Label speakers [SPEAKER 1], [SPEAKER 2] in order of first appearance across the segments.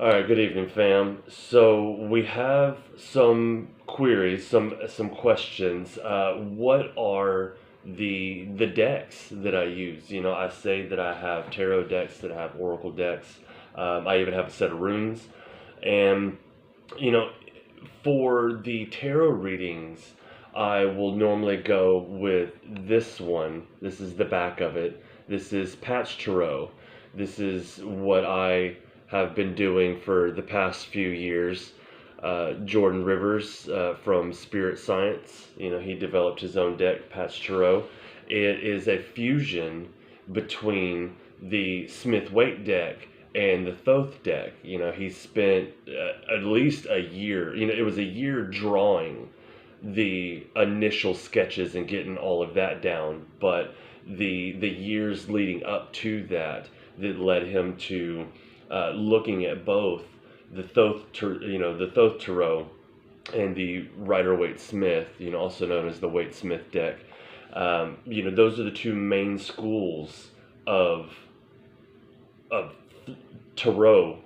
[SPEAKER 1] All right, good evening, fam. So we have some queries, some questions. What are the decks that I use? I say that I have tarot decks, that I have oracle decks. I even have a set of runes, and you know, for the tarot readings, I will normally go with this one. This is the back of it. This is Patch Tarot. This is what I have been doing for the past few years. Jordan Rivers from Spirit Science, he developed his own deck, Patch Tarot. It is a fusion between the Smith Waite deck and the Thoth deck. He spent at least a year. It was a year drawing the initial sketches and getting all of that down, but the years leading up to that led him to looking at both the Thoth Tarot and the Rider Waite Smith, also known as the Waite Smith deck. Those are the two main schools of tarot,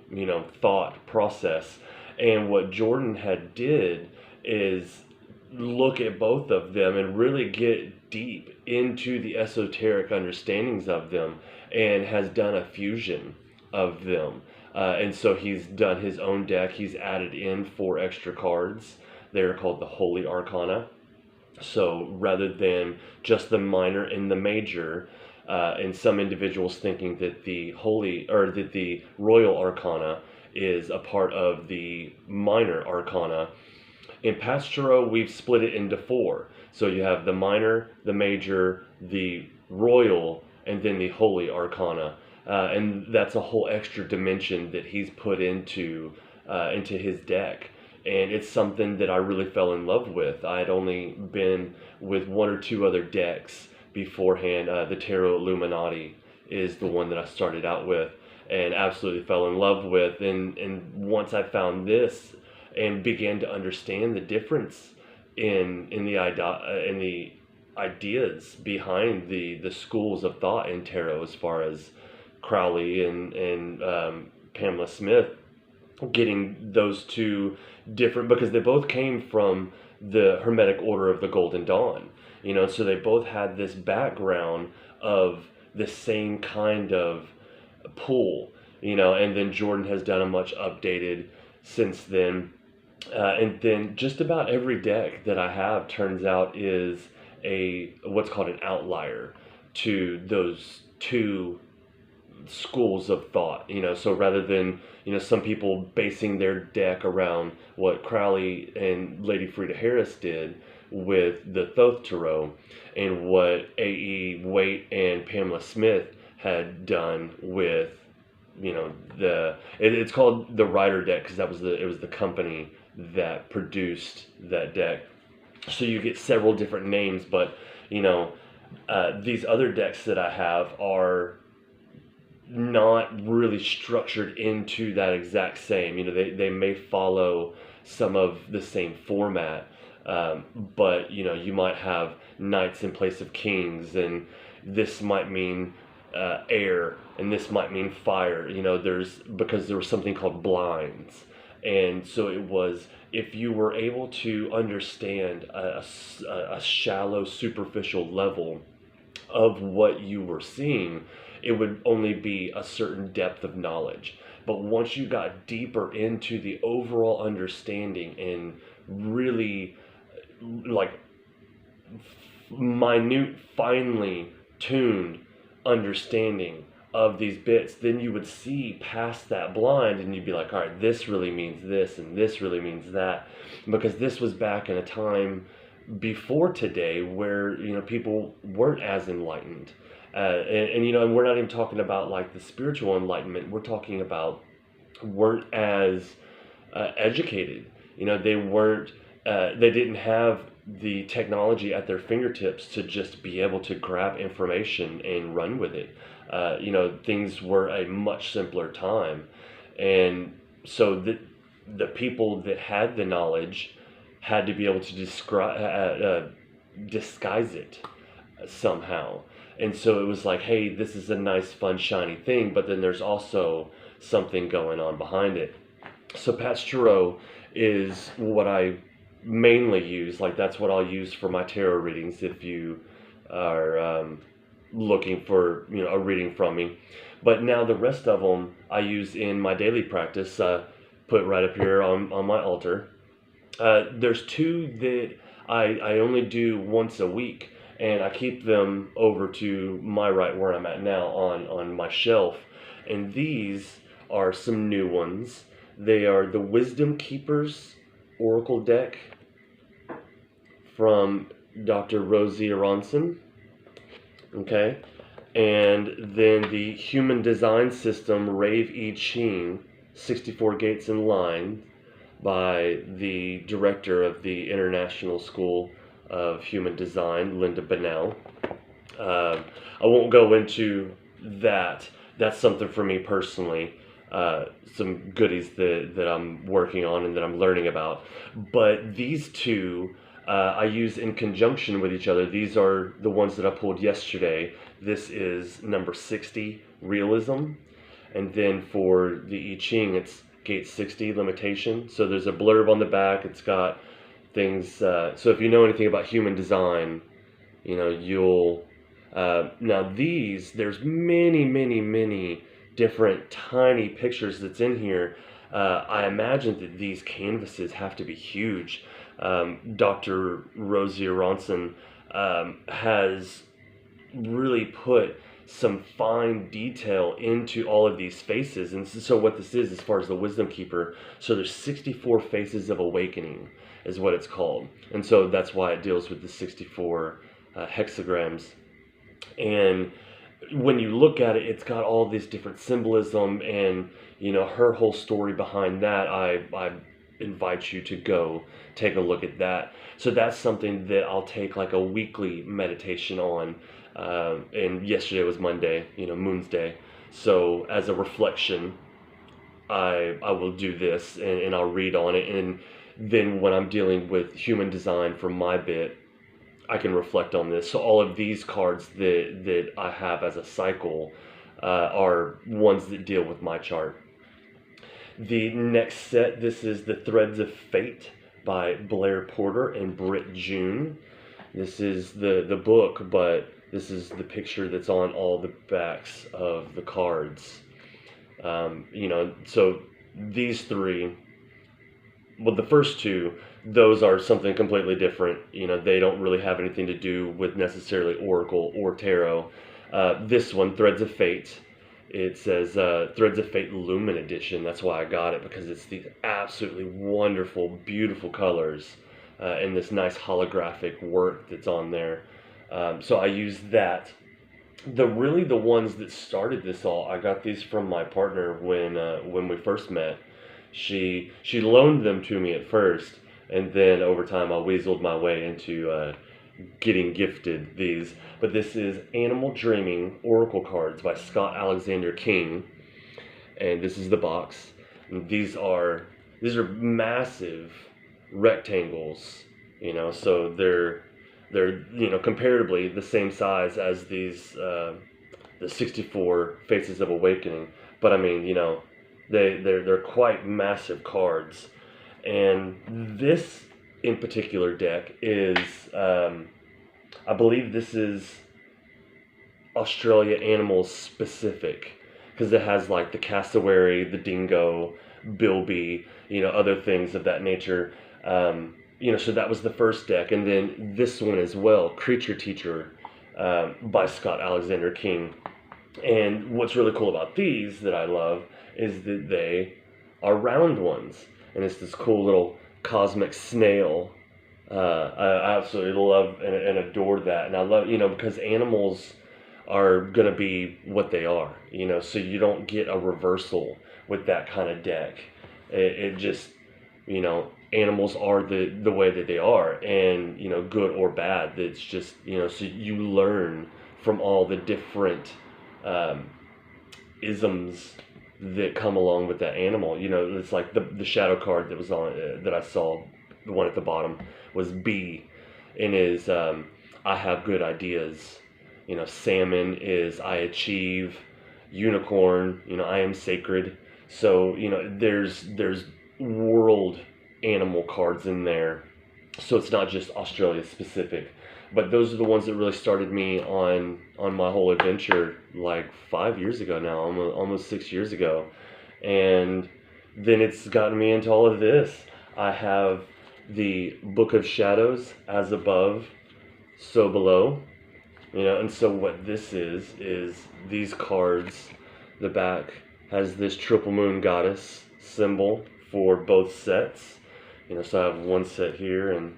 [SPEAKER 1] thought process. And what Jordan had did is look at both of them and really get deep into the esoteric understandings of them, and has done a fusion of them. And so he's done his own deck. He's added in 4 extra cards. They're called the Holy Arcana. So rather than just the minor and the major, and some individuals thinking that the Royal Arcana is a part of the Minor Arcana. In Patch Tarot, we've split it into 4. So you have the Minor, the Major, the Royal, and then the Holy Arcana. And that's a whole extra dimension that he's put into his deck. And it's something that I really fell in love with. I had only been with 1 or 2 other decks beforehand. The Tarot Illuminati is the one that I started out with and absolutely fell in love with. And once I found this and began to understand the difference in the ideas behind the schools of thought in tarot, as far as Crowley and Pamela Smith, getting those two different, because they both came from the Hermetic Order of the Golden Dawn, so they both had this background of the same kind of pull, and then Jordan has done a much updated since then. And then just about every deck that I have turns out is what's called an outlier to those two schools of thought. So rather than some people basing their deck around what Crowley and Lady Frida Harris did with the Thoth Tarot, and what A.E. Waite and Pamela Smith had done with it's called the Rider deck, because it was the company that produced that deck. So you get several different names, but these other decks that I have are not really structured into that exact same. They may follow some of the same format, but you might have knights in place of kings, and this might mean air, and this might mean fire. Because there was something called blinds, and so it was, if you were able to understand a shallow, superficial level of what you were seeing, it would only be a certain depth of knowledge. But once you got deeper into the overall understanding and really like minute, finely tuned understanding of these bits, then you would see past that blind, and you'd be like, all right, this really means this, and this really means that. Because this was back in a time before today where people weren't as enlightened, and we're not even talking about like the spiritual enlightenment. We're talking about weren't as educated. They didn't have the technology at their fingertips to just be able to grab information and run with it. Things were a much simpler time, and so the people that had the knowledge had to be able to disguise it somehow. And so it was like, hey, this is a nice, fun, shiny thing, but then there's also something going on behind it. So Pat's Tarot is what I mainly use. Like that's what I'll use for my tarot readings if you are looking for a reading from me. But now the rest of them I use in my daily practice. Put right up here on my altar. There's two that I only do once a week, and I keep them over to my right where I'm at now on my shelf. And these are some new ones. They are the Wisdom Keepers Oracle deck from Dr. Rosie Aronson. Okay. And then the Human Design System Rave I Ching 64 Gates in Line by the director of the International School of Human Design, Linda Bennell. I won't go into that. That's something for me personally. Some goodies that I'm working on and that I'm learning about. But these two I use in conjunction with each other. These are the ones that I pulled yesterday. This is number 60, Realism. And then for the I Ching, it's Gate 60, Limitation. So there's a blurb on the back. It's got things. So if you know anything about human design, you'll. Now there's many different tiny pictures that's in here. I imagine that these canvases have to be huge. Dr. Rosie Aronson has really put some fine detail into all of these faces. And so what this is as far as the Wisdom Keeper, so there's 64 faces of awakening is what it's called. And so that's why it deals with the 64 hexagrams. And when you look at it, it's got all this different symbolism, and her whole story behind that. I invite you to go take a look at that. So that's something that I'll take like a weekly meditation on. And yesterday was Monday, Moon's Day. So as a reflection, I will do this, and I'll read on it. And then when I'm dealing with human design for my bit, I can reflect on this. So all of these cards that I have as a cycle are ones that deal with my chart. The next set, this is the Threads of Fate by Blair Porter and Britt June. This is the book, but this is the picture that's on all the backs of the cards. So these three, well, the first two, those are something completely different. They don't really have anything to do with necessarily Oracle or Tarot. This one, Threads of Fate, it says Threads of Fate Lumen Edition. That's why I got it, because it's these absolutely wonderful, beautiful colors and this nice holographic work that's on there. So I use that. The ones that started this all, I got these from my partner when we first met. She loaned them to me at first, and then over time I weaseled my way into getting gifted these. But this is Animal Dreaming Oracle Cards by Scott Alexander King, and this is the box. And these are massive rectangles, so they're comparatively the same size as these the 64 Faces of Awakening. But I mean, they're quite massive cards. And this in particular deck is I believe this is Australia animals specific, because it has like the cassowary, the dingo, bilby, other things of that nature. So that was the first deck, and then this one as well, Creature Teacher by Scott Alexander King. And what's really cool about these that I love is that they are round ones, and it's this cool little cosmic snail. I absolutely love and adore that, and I love because animals are gonna be what they are, so you don't get a reversal with that kind of deck. It just animals are the way that they are, and good or bad. It's just so you learn from all the different isms that come along with that animal. It's like the shadow card that was on that I saw, the one at the bottom was B, and is I have good ideas. Salmon is I achieve. Unicorn, I am sacred. So there's world animal cards in there, so it's not just Australia specific. But those are the ones that really started me on my whole adventure, like 5 years ago now, almost 6 years ago, and then it's gotten me into all of this. I have the Book of Shadows, As Above, So Below, and so what this is these cards. The back has this triple moon goddess symbol for both sets. So I have one set here and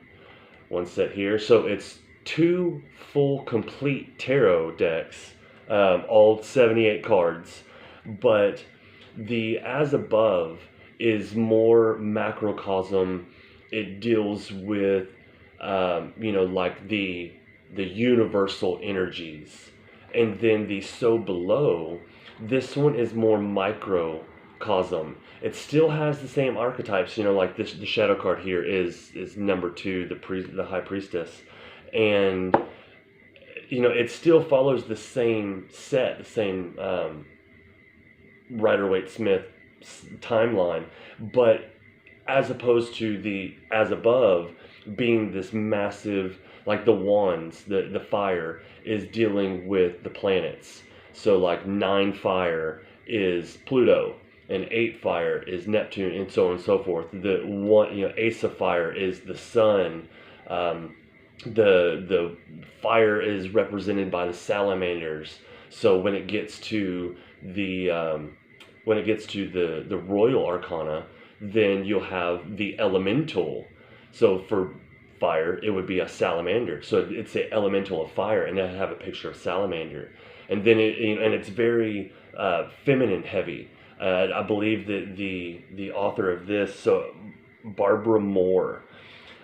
[SPEAKER 1] one set here. So it's two full complete tarot decks, all 78 cards. But the As Above is more macrocosm. It deals with, like the universal energies. And then the So Below, this one is more microcosm. It still has the same archetypes, like this. The shadow card here is number two, the high priestess, and it still follows the same set, the same Rider-Waite-Smith timeline, but as opposed to the As Above being this massive, like the wands, the fire is dealing with the planets. So like 9 fire is Pluto, and 8 fire is Neptune, and so on and so forth. The one, Ace of Fire is the sun. The fire is represented by the salamanders. So when it gets to the royal arcana, then you'll have the elemental. So for fire, it would be a salamander. So it's the elemental of fire, and I have a picture of salamander. And then and it's very feminine heavy. I believe that the author of this, so Barbara Moore,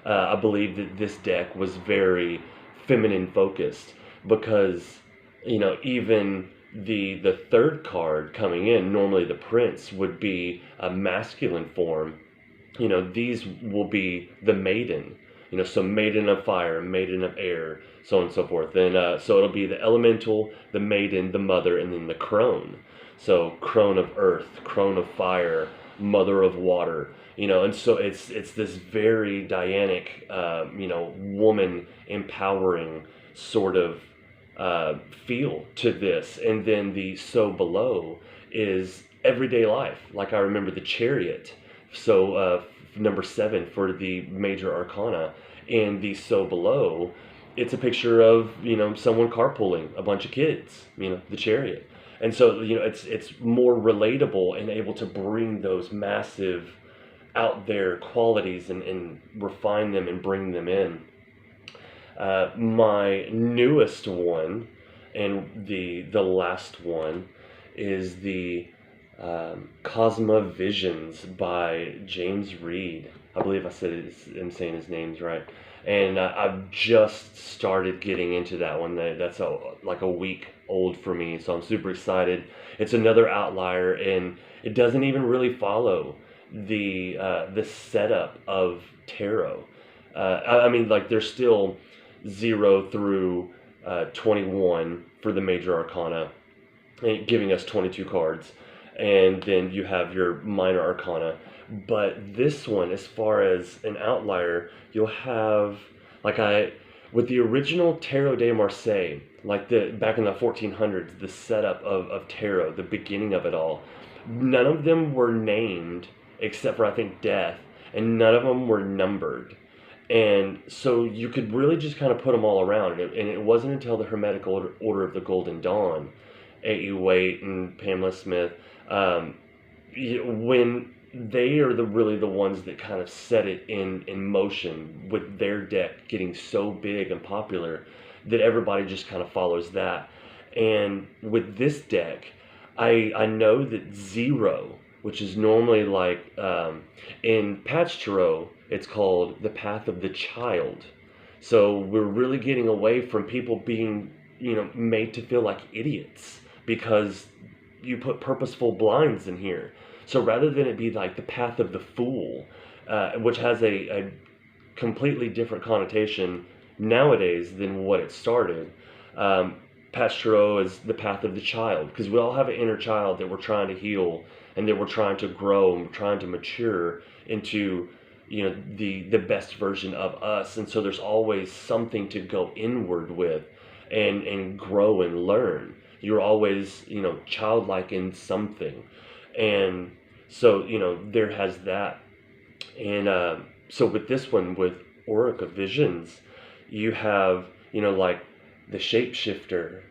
[SPEAKER 1] I believe that this deck was very feminine focused, because even the third card coming in, normally the prince would be a masculine form. These will be the maiden. So maiden of fire, maiden of air, so on and so forth. And so it'll be the elemental, the maiden, the mother, and then the crone. So crone of earth, crone of fire, mother of water. And so it's this very dynamic, woman empowering sort of feel to this. And then the So Below is everyday life. Like I remember the Chariot. So number 7 for the major arcana, and the So Below, it's a picture of someone carpooling a bunch of kids, the Chariot. And so it's more relatable and able to bring those massive out there qualities and refine them and bring them in. My newest one, and the last one, is the Cosmovisions by James Reed. I believe I'm saying his name's right. And I've just started getting into that one. That's like a week old for me, so I'm super excited. It's another outlier, and it doesn't even really follow the setup of tarot. I mean, like there's still 0 through 21 for the major arcana, giving us 22 cards, and then you have your minor arcana. But this one, as far as an outlier, you'll have, with the original Tarot de Marseille, like back in the 1400s, the setup of tarot, the beginning of it all, none of them were named except for, I think, death, and none of them were numbered. And so you could really just kind of put them all around. And it wasn't until the Hermetic Order of the Golden Dawn, A.E. Waite and Pamela Smith, when they are really the ones that kind of set it in motion, with their deck getting so big and popular that everybody just kind of follows that. And with this deck, I know that 0, which is normally like in Patch Tarot, it's called the Path of the Child. So we're really getting away from people being, made to feel like idiots because you put purposeful blinds in here. So rather than it be like the Path of the Fool, which has a completely different connotation nowadays than what it started, Patch Tarot is the Path of the Child, because we all have an inner child that we're trying to heal, and that we're trying to grow and we're trying to mature into, the best version of us. And so there's always something to go inward with, and grow and learn. You're always, childlike in something. And so, there has that. And so with this one, with Orica Visions, you have, like the Shapeshifter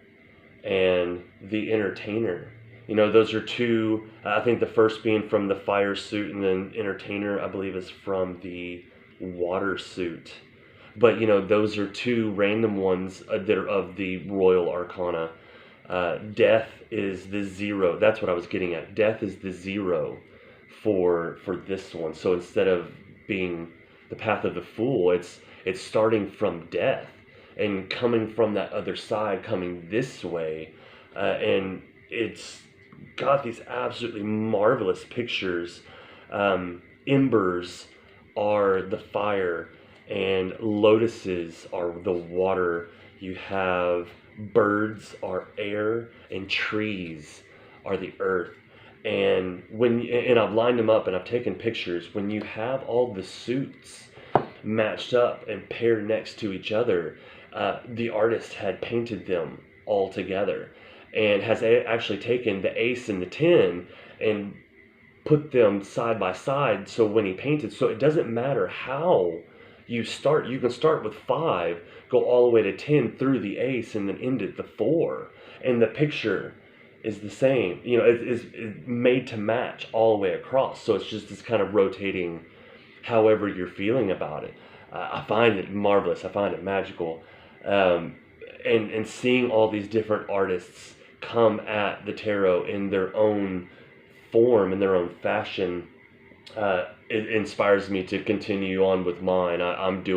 [SPEAKER 1] and the Entertainer. Those are two. I think the first being from the fire suit, and then Entertainer, I believe, is from the water suit. But those are two random ones that are of the Royal Arcana. Death is the zero. That's what I was getting at. Death is the zero for this one. So instead of being the path of the fool, it's starting from death and coming from that other side, coming this way, and it's got these absolutely marvelous pictures. Embers are the fire, and lotuses are the water. You have birds are air, and trees are the earth. And I've lined them up and I've taken pictures. When you have all the suits matched up and paired next to each other, the artist had painted them all together, and has actually taken the ace and the 10 and put them side by side. So when he painted, so it doesn't matter how you start. You can start with 5, go all the way to 10 through the ace, and then end at the 4, and the picture is the same. It's made to match all the way across. So it's just this kind of rotating, however you're feeling about it. I find it marvelous. I find it magical. And seeing all these different artists come at the tarot in their own form, in their own fashion, it inspires me to continue on with mine. I'm doing